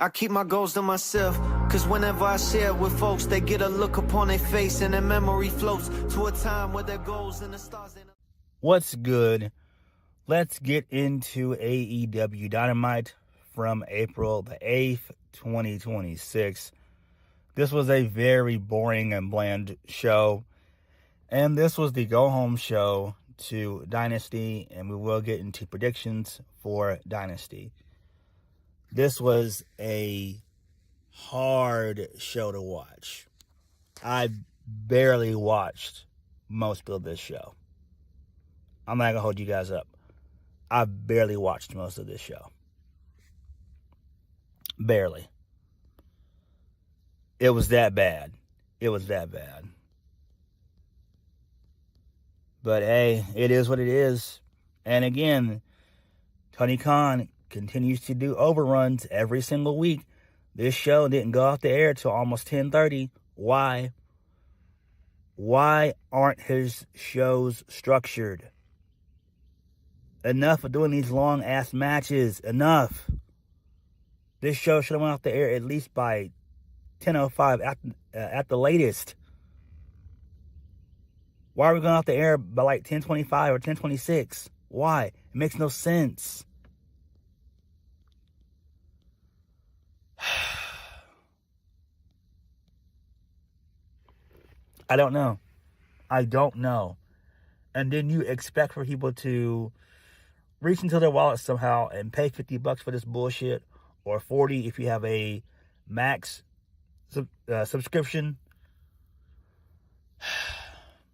I keep my goals to myself, cause whenever I share with folks, they get a look upon their face and their memory floats to a time where their goals and the stars. What's good? Let's get into AEW Dynamite from April the 8th, 2026. This was a very boring and bland show, and this was the go-home show to Dynasty, and we will get into predictions for Dynasty. This was a hard show to watch. I barely watched most of this show. I'm not going to hold you guys up. I barely watched most of this show. Barely. It was that bad. It was that bad. But hey, it is what it is. And again, Tony Khan continues to do overruns every single week. This show didn't go off the air till almost 10:30. Why? Why aren't his shows structured? Enough of doing these long-ass matches. Enough. This show should have went off the air at least by 10:05 at the latest. Why are we going off the air by like 10:25 or 10:26? Why? It makes no sense. I don't know. And then you expect for people to reach into their wallet somehow and pay $50 for this bullshit, or $40 if you have a max subscription.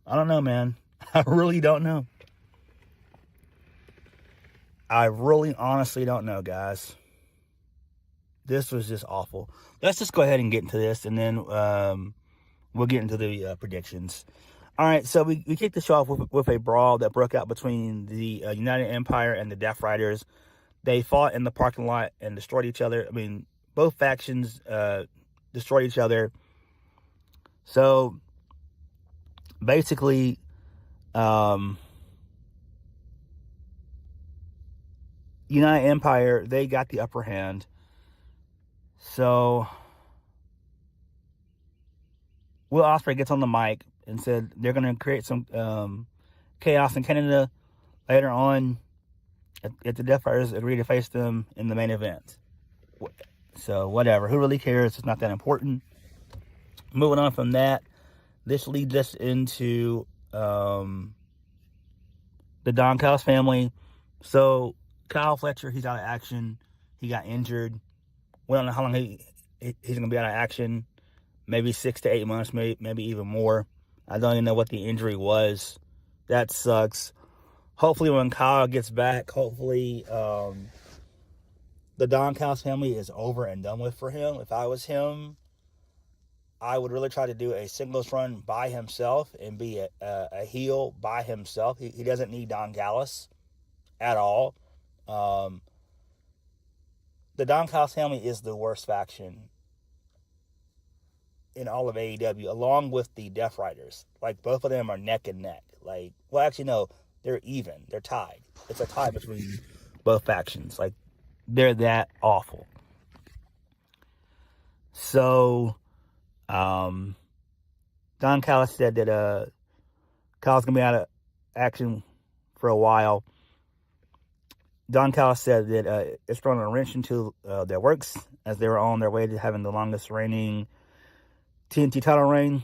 I don't know, man. I really don't know. I really honestly don't know, guys. This was just awful. Let's just go ahead and get into this, and then we'll get into the predictions. All right, so we kicked the show off with a brawl that broke out between the United Empire and the Death Riders. They fought in the parking lot and destroyed each other. I mean, both factions destroyed each other. So, basically, United Empire, they got the upper hand. So, Will Ospreay gets on the mic and said they're going to create some chaos in Canada later on if the Death Riders agree to face them in the main event. So, whatever. Who really cares? It's not that important. Moving on from that, this leads us into the Don Callis family. So, Kyle Fletcher, he's out of action. He got injured. We don't know how long he's going to be out of action. Maybe 6 to 8 months, maybe even more. I don't even know what the injury was. That sucks. Hopefully when Kyle gets back, hopefully the Don Callis family is over and done with for him. If I was him, I would really try to do a singles run by himself and be a heel by himself. He doesn't need Don Callis at all. The Don Callis family is the worst faction in all of AEW, along with the Death Riders. Like, both of them are neck and neck. Like, well, actually, no, they're even. They're tied. It's a tie between both factions. Like, they're that awful. So, Don Callis said that Kyle's going to be out of action for a while. Don Callis said that it's throwing a wrench into their works as they were on their way to having the longest reigning TNT title reign.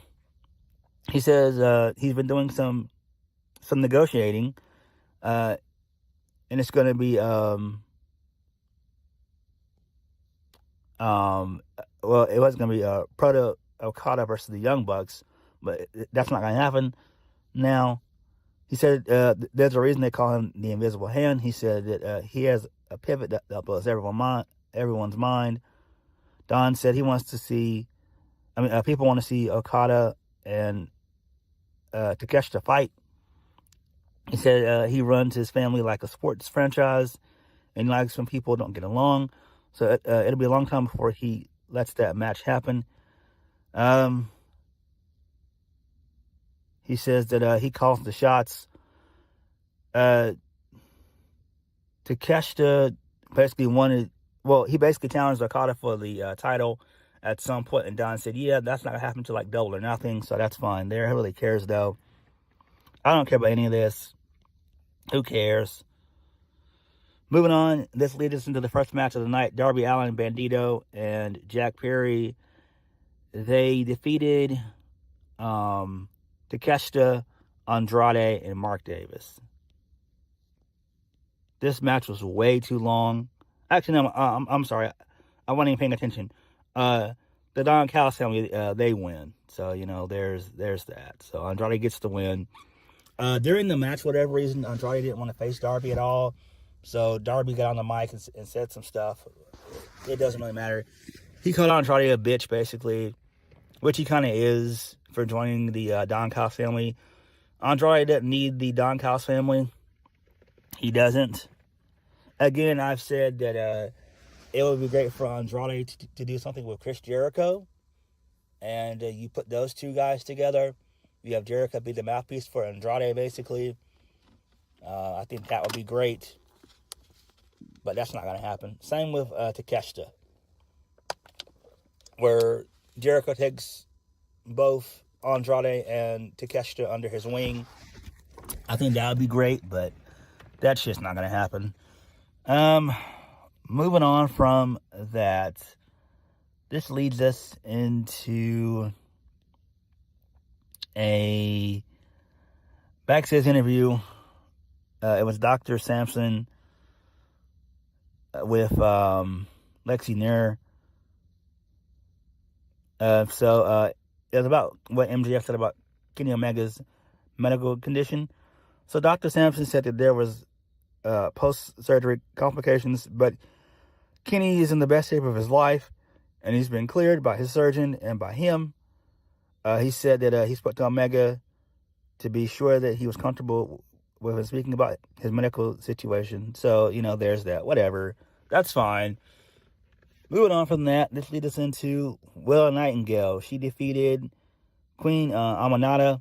He says he's been doing some negotiating, and it's going to be well, it was going to be Proto Okada versus the Young Bucks, but that's not going to happen. Now, he said there's a reason they call him the Invisible Hand. He said that he has a pivot that blows everyone's mind. Don said he wants to see, people want to see Okada and Takeshita fight. He said he runs his family like a sports franchise, and like some people don't get along. So it'll be a long time before he lets that match happen. He says that he calls the shots. Takeshita basically wanted well, he basically challenged Okada for the title at some point, and Don said, yeah, that's not going to happen until like Double or Nothing, so that's fine there. Who really cares, though? I don't care about any of this. Who cares? Moving on, this leads us into the first match of the night. Darby Allin, Bandito, and Jack Perry. They defeated Takeshita, Andrade, and Mark Davis. This match was way too long. Actually, no, I'm sorry. I wasn't even paying attention. The Don Callis family, they win. So, there's that. So, Andrade gets the win. During the match, for whatever reason, Andrade didn't want to face Darby at all. So, Darby got on the mic and said some stuff. It doesn't really matter. He called Andrade a bitch, basically, which he kind of is for joining the Don Callis family. Andrade doesn't need the Don Callis family. He doesn't. Again, I've said that it would be great for Andrade to do something with Chris Jericho. And you put those two guys together. You have Jericho be the mouthpiece for Andrade, basically. I think that would be great. But that's not going to happen. Same with Takeshita, where Jericho takes both Andrade and Takeshita under his wing. I think that would be great, but that's just not going to happen. Moving on from that, this leads us into a backstage interview. It was Dr. Sampson with Lexi Nair. It was about what MJF said about Kenny Omega's medical condition. So Dr. Sampson said that there was post-surgery complications, but Kenny is in the best shape of his life, and he's been cleared by his surgeon and by him. He said that he spoke to Omega to be sure that he was comfortable with him speaking about his medical situation. So, there's that. Whatever. That's fine. Moving on from that, this leads us into Willow Nightingale. She defeated Queen Aminata.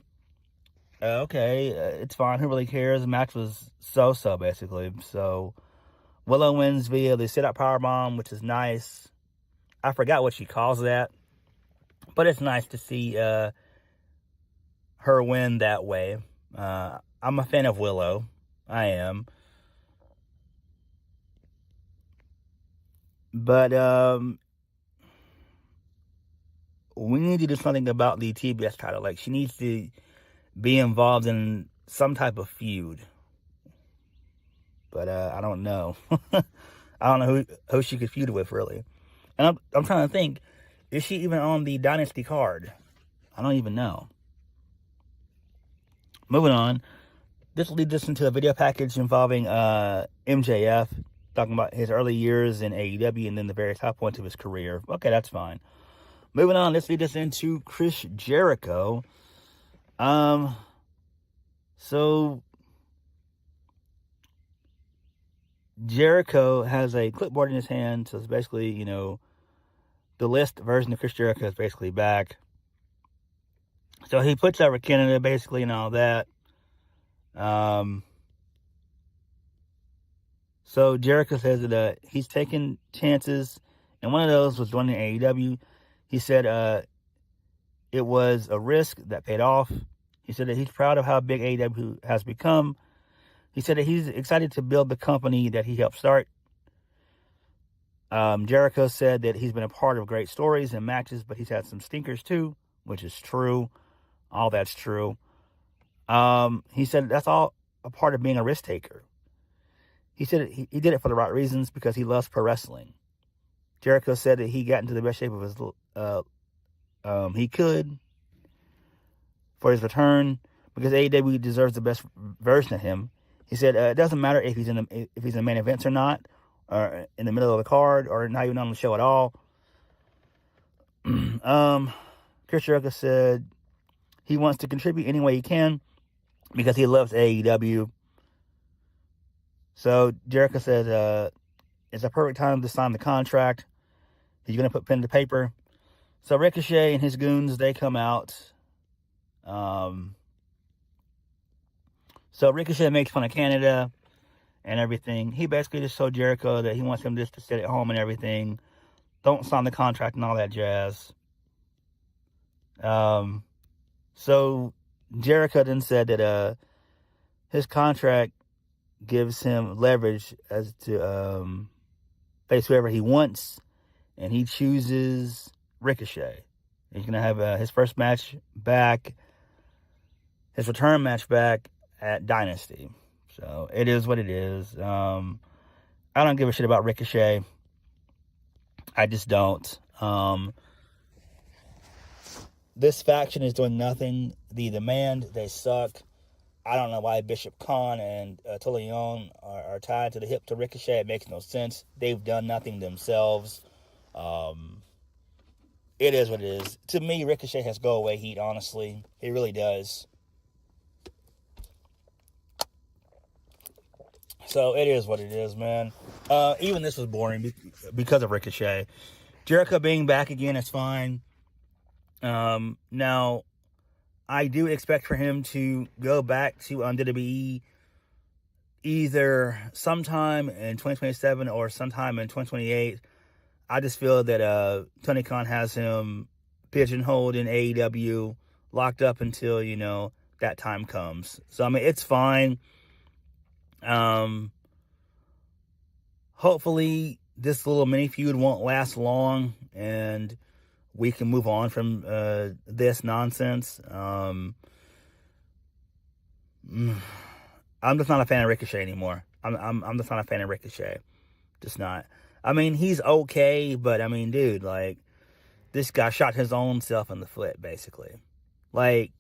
It's fine. Who really cares? The match was so-so, basically. So, Willow wins via the sit-up powerbomb, which is nice. I forgot what she calls that. But it's nice to see her win that way. I'm a fan of Willow. I am. But we need to do something about the TBS title. Like, she needs to be involved in some type of feud. But I don't know. I don't know who she could feud with, really. And I'm trying to think, is she even on the Dynasty card? I don't even know. Moving on. This leads us into a video package involving MJF, talking about his early years in AEW and then the various high points of his career. Okay, that's fine. Moving on, this leads us into Chris Jericho. So Jericho has a clipboard in his hand, so it's basically, the list version of Chris Jericho is basically back. So he puts over Canada, basically, and all that. So Jericho says that he's taking chances, and one of those was joining AEW. He said it was a risk that paid off. He said that he's proud of how big AEW has become. He said that he's excited to build the company that he helped start. Jericho said that he's been a part of great stories and matches, but he's had some stinkers too, which is true. All that's true. He said that's all a part of being a risk taker. He said he did it for the right reasons because he loves pro wrestling. Jericho said that he got into the best shape of his he could for his return because AEW deserves the best version of him. He said it doesn't matter if he's in the main events or not, or in the middle of the card, or not even on the show at all. Chris Jericho said he wants to contribute any way he can because he loves AEW. So Jericho said it's a perfect time to sign the contract. He's going to put pen to paper. So Ricochet and his goons, they come out. So Ricochet makes fun of Canada and everything. He basically just told Jericho that he wants him just to sit at home and everything. Don't sign the contract and all that jazz. So Jericho then said that his contract gives him leverage as to face whoever he wants, and he chooses Ricochet. He's going to have his first match back, his return match back at Dynasty. So it is what it is. I don't give a shit about Ricochet. I just don't. This faction is doing nothing. The Demand, they suck. I don't know why Bishop Khan and Leon are tied to the hip to Ricochet. It makes no sense. They've done nothing themselves. It is what it is. To me, Ricochet has go-away heat, honestly. He really does. So it is what it is, man. Even this was boring because of Ricochet. Jericho being back again is fine. Now, I do expect for him to go back to WWE either sometime in 2027 or sometime in 2028. I just feel that Tony Khan has him pigeonholed in AEW, locked up until, that time comes. So, I mean, it's fine. Hopefully this little mini feud won't last long and we can move on from this nonsense. I'm just not a fan of Ricochet anymore. I'm just not a fan of Ricochet. Just not. I mean, he's okay, but I mean, dude, like, this guy shot his own self in the foot, basically. Like,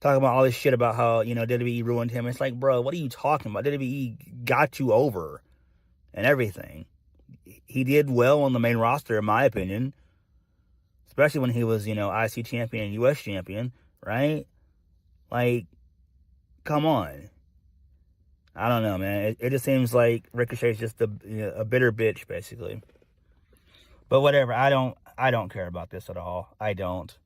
talking about all this shit about how, WWE ruined him. It's like, bro, what are you talking about? WWE got you over and everything. He did well on the main roster, in my opinion. Especially when he was, IC champion and US champion, right? Like, come on. I don't know, man. It just seems like Ricochet's just a bitter bitch, basically. But whatever. I don't care about this at all. I don't.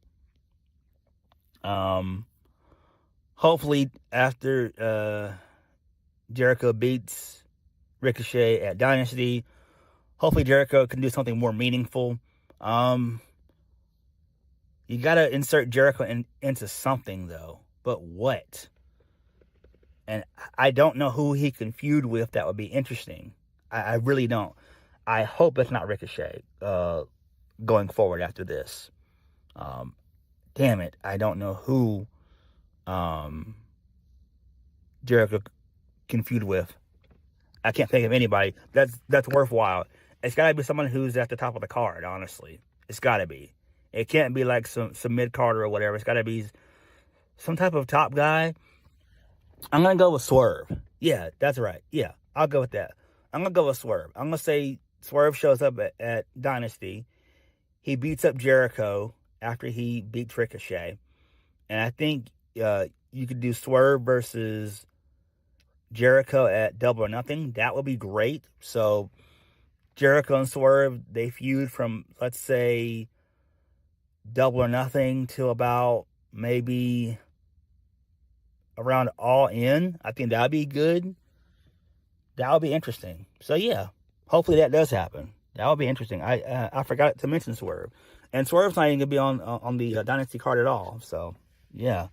Hopefully, after Jericho beats Ricochet at Dynasty, hopefully Jericho can do something more meaningful. You gotta insert Jericho into something, though. But what? And I don't know who he can feud with that would be interesting. I really don't. I hope it's not Ricochet going forward after this. Damn it. I don't know who Jericho can feud with. I can't think of anybody that's worthwhile. It's got to be someone who's at the top of the card, honestly. It's got to be. It can't be like some mid-card or whatever. It's got to be some type of top guy. I'm going to go with Swerve. Yeah, that's right. Yeah, I'll go with that. I'm going to go with Swerve. I'm going to say Swerve shows up at Dynasty. He beats up Jericho after he beats Ricochet. And I think you could do Swerve versus Jericho at Double or Nothing. That would be great. So Jericho and Swerve, they feud from, let's say, Double or Nothing till about maybe around All In. I think that would be good. That would be interesting. So yeah, hopefully that does happen. That would be interesting. I forgot to mention Swerve. And Swerve's not even going to be on the Dynasty card at all. So yeah.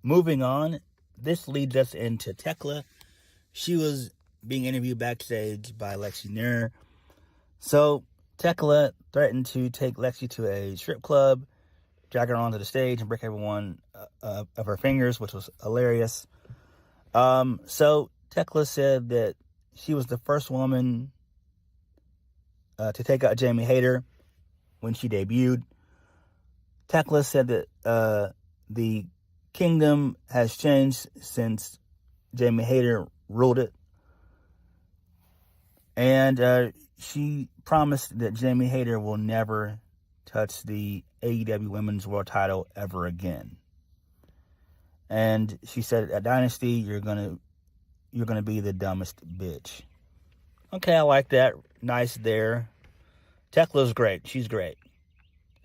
Moving on, this leads us into Tekla. She was being interviewed backstage by Lexi Nair. So Tekla threatened to take Lexi to a strip club, drag her onto the stage, and break every one of her fingers, which was hilarious. So Tekla said that she was the first woman to take out Jamie Hayter when she debuted. Tekla said that the kingdom has changed since Jamie Hayter ruled it. And she promised that Jamie Hayter will never touch the AEW Women's World title ever again. And she said, at Dynasty, you're gonna be the dumbest bitch. Okay, I like that. Nice there. Tekla's great. She's great.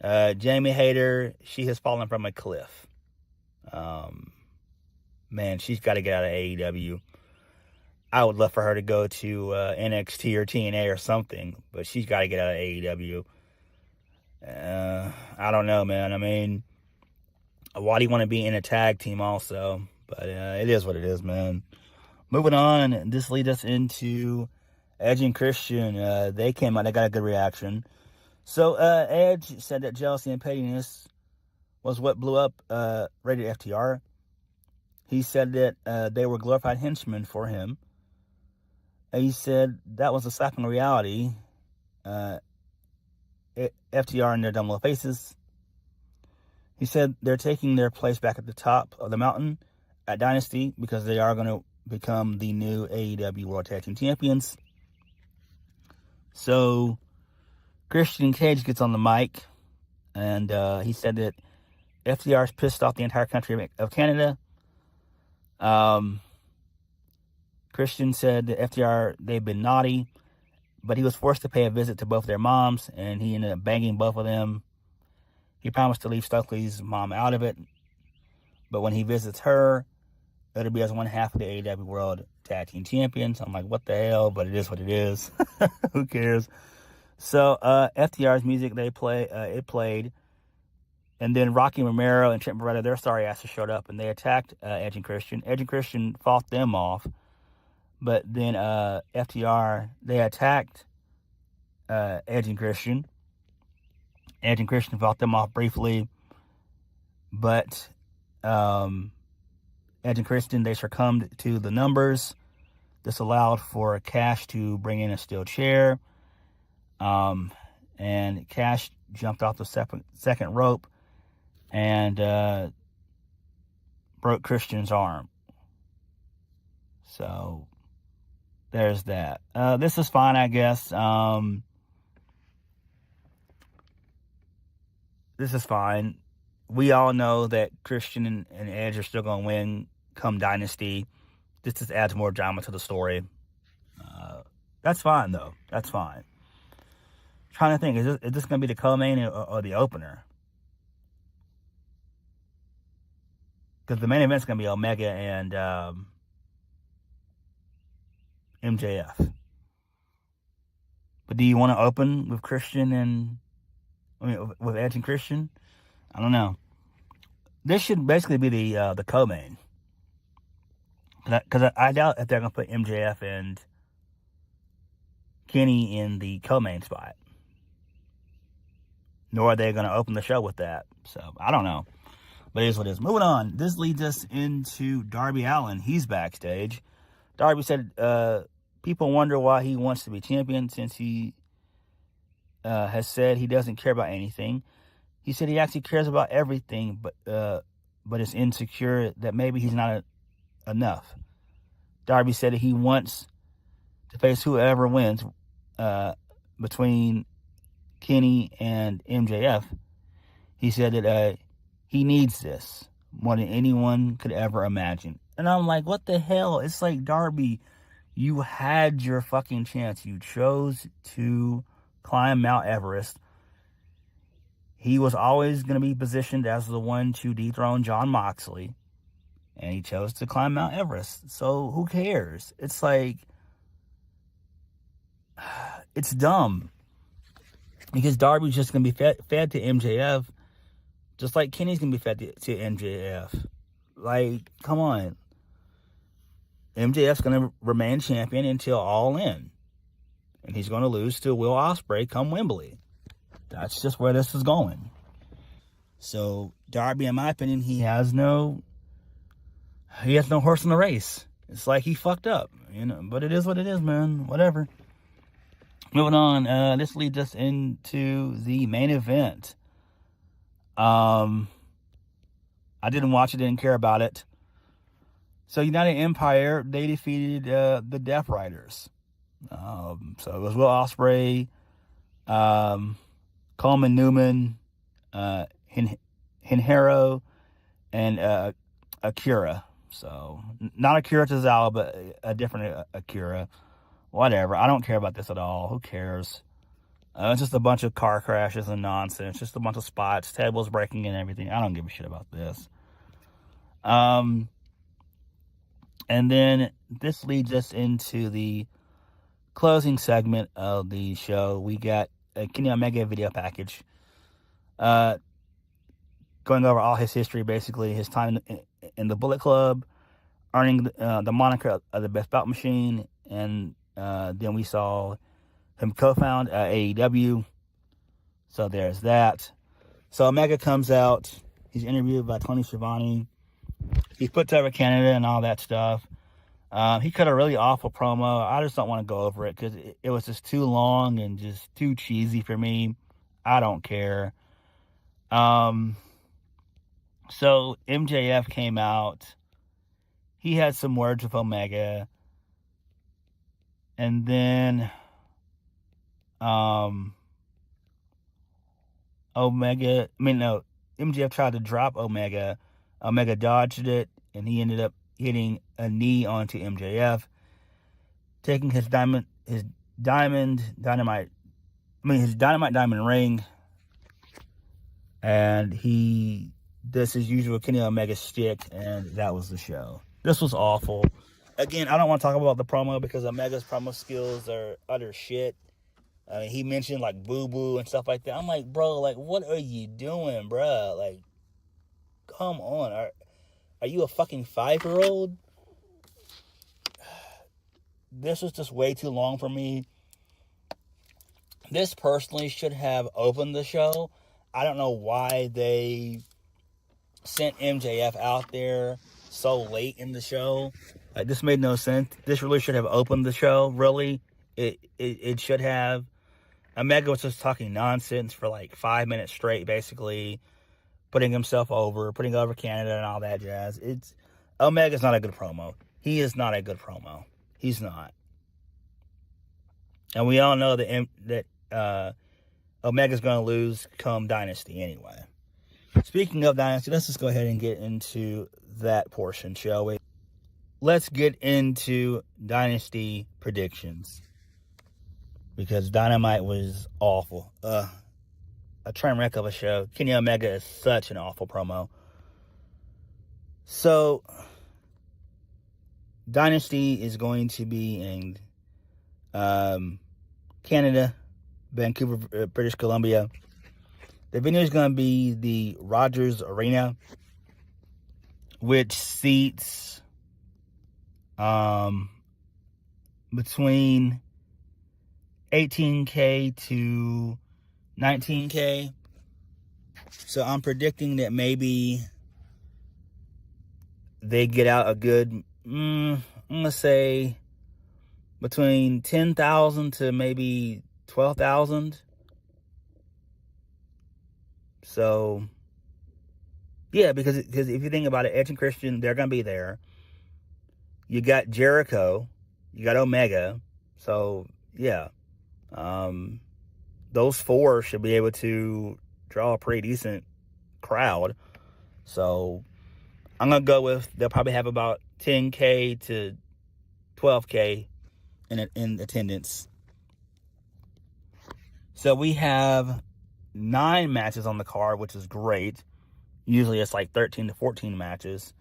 Jamie Hayter, she has fallen from a cliff. Man, she's got to get out of AEW. I would love for her to go to NXT or TNA or something, but she's got to get out of AEW. I don't know, man. I mean, why do you want to be in a tag team also? But it is what it is, man. Moving on, this leads us into Edge and Christian. They came out, they got a good reaction. So Edge said that jealousy and pettiness was what blew up Rated FTR. He said that they were glorified henchmen for him. And he said that was a slap in reality. FTR and their dumb little faces. He said they're taking their place back at the top of the mountain at Dynasty because they are going to become the new AEW World Tag Team Champions. So Christian Cage gets on the mic, and he said that FTR's pissed off the entire country of Canada. Christian said that FTR, they've been naughty, but he was forced to pay a visit to both their moms, and he ended up banging both of them. He promised to leave Stokely's mom out of it, but when he visits her, it'll be as one half of the AEW World Tag Team Champions. I'm like, what the hell? But it is what it is. Who cares? So FTR's music, it played, and then Rocky Romero and Trent Beretta, their sorry asses showed up, and they attacked Edge and Christian. Edge and Christian fought them off, but then FTR, they attacked Edge and Christian. Edge and Christian fought them off briefly, but Edge and Christian, they succumbed to the numbers. This allowed for Cash to bring in a steel chair, and Cash jumped off the second rope and broke Christian's arm. So there's that. This is fine, I guess. This is fine. We all know that Christian and Edge are still going to win come Dynasty. This just adds more drama to the story. That's fine, though. That's fine. Trying to think, is this going to be the co-main or the opener? Because the main event's going to be Omega and MJF. But do you want to open with with Edge and Christian? I don't know. This should basically be the co-main. Because I doubt if they're going to put MJF and Kenny in the co-main spot. Nor are they going to open the show with that. So, I don't know. But it is what it is. Moving on. This leads us into Darby Allin. He's backstage. Darby said people wonder why he wants to be champion since he has said he doesn't care about anything. He said he actually cares about everything, but is insecure that maybe he's not enough. Darby said that he wants to face whoever wins between Kenny and MJF. He said that he needs this more than anyone could ever imagine. And I'm like, what the hell? It's like, Darby, you had your fucking chance. You chose to climb Mount Everest. He was always going to be positioned as the one to dethrone Jon Moxley. And he chose to climb Mount Everest. So who cares? It's like, it's dumb. Because Darby's just going to be fed to MJF. Just like Kenny's going to be fed to MJF. Like, come on. MJF's going to remain champion until All In. And he's going to lose to Will Ospreay come Wembley. That's just where this is going. So, Darby, in my opinion, he has no horse in the race. It's like he fucked up, but it is what it is, man. Whatever. Moving on, this leads us into the main event. I didn't watch it, didn't care about it. So, United Empire, they defeated the Death Riders. So it was Will Ospreay, Coleman Newman, Hinhero, and Akira. So, not Akira Tozawa, but a different Akira. Whatever. I don't care about this at all. Who cares? It's just a bunch of car crashes and nonsense. Just a bunch of spots, tables breaking and everything. I don't give a shit about this. And then this leads us into the closing segment of the show. We got a Kenny Omega video package going over all his history, basically his time in the Bullet Club, earning the moniker of the Best Bout Machine, and then we saw him co-found AEW. So there's that. So Omega comes out. He's interviewed by Tony Schiavone. He puts over Canada and all that stuff. He cut a really awful promo. I just don't want to go over it because it was just too long and just too cheesy for me. I don't care. So MJF came out. He had some words with Omega. And then MJF tried to drop Omega. Omega dodged it, and he ended up hitting a knee onto MJF, taking his dynamite diamond ring, and he does his usual Kenny Omega shtick, and that was the show. This was awful. Again, I don't want to talk about the promo because Omega's promo skills are utter shit. He mentioned like boo-boo and stuff like that. I'm like, bro, like, what are you doing, bro? Like, come on. Are you a fucking 5-year-old? This was just way too long for me. This personally should have opened the show. I don't know why they sent MJF out there so late in the show. Like, this made no sense. This really should have opened the show, really. It should have. Omega was just talking nonsense for like 5 minutes straight, basically, putting himself over, putting over Canada and all that jazz. Omega's not a good promo. He is not a good promo. He's not. And we all know that Omega's going to lose come Dynasty anyway. Speaking of Dynasty, let's just go ahead and get into that portion, shall we? Let's get into Dynasty predictions. Because Dynamite was awful. A train wreck of a show. Kenny Omega is such an awful promo. So, Dynasty is going to be in Canada, Vancouver, British Columbia. The venue is going to be the Rogers Arena, which seats between 18K to 19K. So I'm predicting that maybe they get out a good, I'm going to say between 10,000 to maybe 12,000. So, yeah, because if you think about it, Edge and Christian, they're going to be there. You got Jericho. You got Omega. So, yeah. Those four should be able to draw a pretty decent crowd. So, I'm going to go with they'll probably have about 10K to 12K in attendance. So, we have 9 matches on the card, which is great. Usually it's like 13 to 14 matches.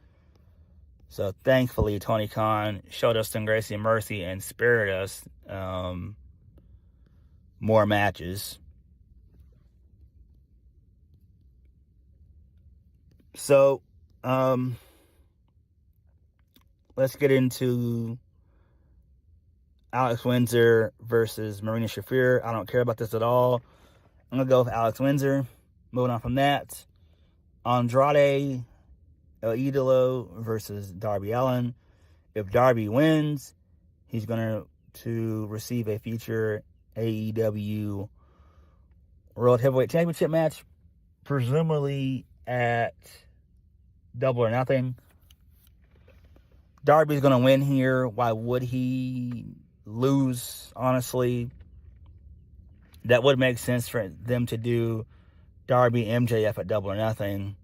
So thankfully, Tony Khan showed us some grace and mercy and spared us more matches. So let's get into Alex Windsor versus Marina Shafir. I don't care about this at all. I'm going to go with Alex Windsor. Moving on from that. Andrade El Idolo versus Darby Allin. If Darby wins, he's going to receive a future AEW World Heavyweight Championship match, presumably at Double or Nothing. Darby's going to win here. Why would he lose, honestly? That would make sense for them to do Darby MJF at Double or Nothing.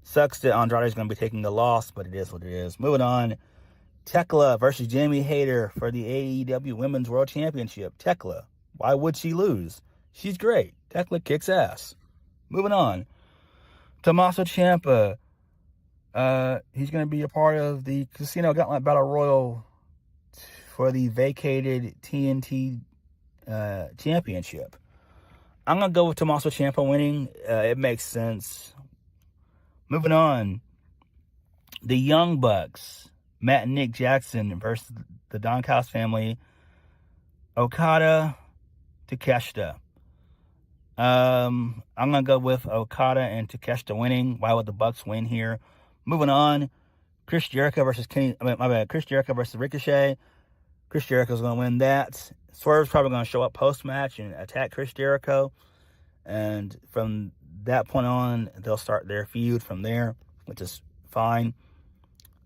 Sucks that Andrade is going to be taking the loss, but it is what it is. Moving on. Tekla versus Jamie Hayter for the AEW Women's World Championship. Tekla, why would she lose? She's great. Tekla kicks ass. Moving on. Tommaso Ciampa He's going to be a part of the Casino Gauntlet Battle Royal for the vacated TNT championship. I'm going to go with Tommaso Ciampa winning. It makes sense. Moving on. The Young Bucks, Matt and Nick Jackson versus the Don Callis family, Okada, Takeshita. I'm going to go with Okada and Takeshita winning. Why would the Bucks win here? Moving on. Chris Jericho versus Ricochet. Chris Jericho's going to win that. Swerve's probably going to show up post-match and attack Chris Jericho. And from that point on, they'll start their feud from there, which is fine.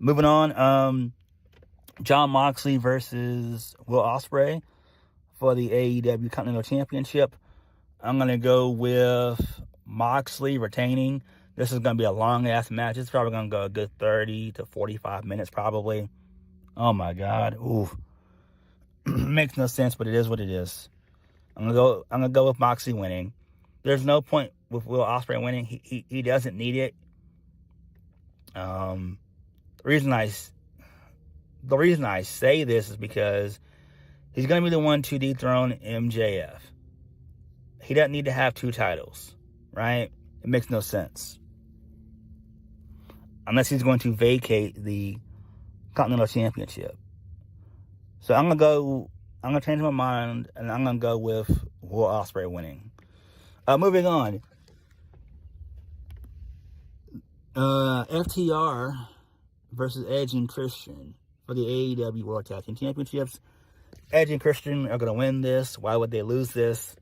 Moving on, Jon Moxley versus Will Ospreay for the AEW Continental Championship. I'm going to go with Moxley retaining. This is going to be a long-ass match. It's probably going to go a good 30 to 45 minutes probably. Oh, my God. Ooh. Makes no sense, but it is what it is. I'm gonna go with Moxley winning. There's no point with Will Ospreay winning. He doesn't need it. The reason I say this is because he's gonna be the one to dethrone MJF. He doesn't need to have 2 titles, right? It makes no sense. Unless he's going to vacate the Continental Championship. So I'm going to change my mind, and I'm going to go with Will Ospreay winning. Moving on. FTR versus Edge and Christian for the AEW World Tag Team Championships. Edge and Christian are going to win this. Why would they lose this?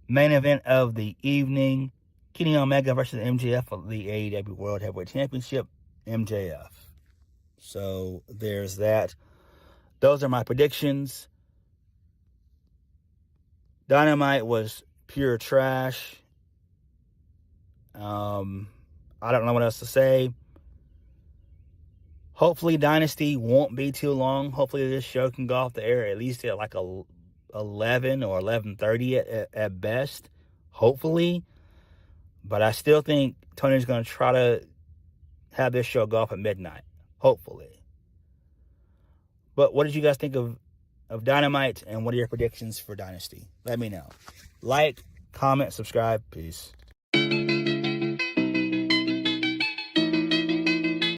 Main event of the evening. Kenny Omega versus MJF for the AEW World Heavyweight Championship. MJF. So there's that. Those are my predictions. Dynamite was pure trash. I don't know what else to say. Hopefully Dynasty won't be too long. Hopefully this show can go off the air at least at like 11 or 11:30 at best. Hopefully. But I still think Tony's going to try to have this show go off at midnight. Hopefully. But what did you guys think of Dynamite, and what are your predictions for Dynasty? Let me know. Like, comment, subscribe. Peace.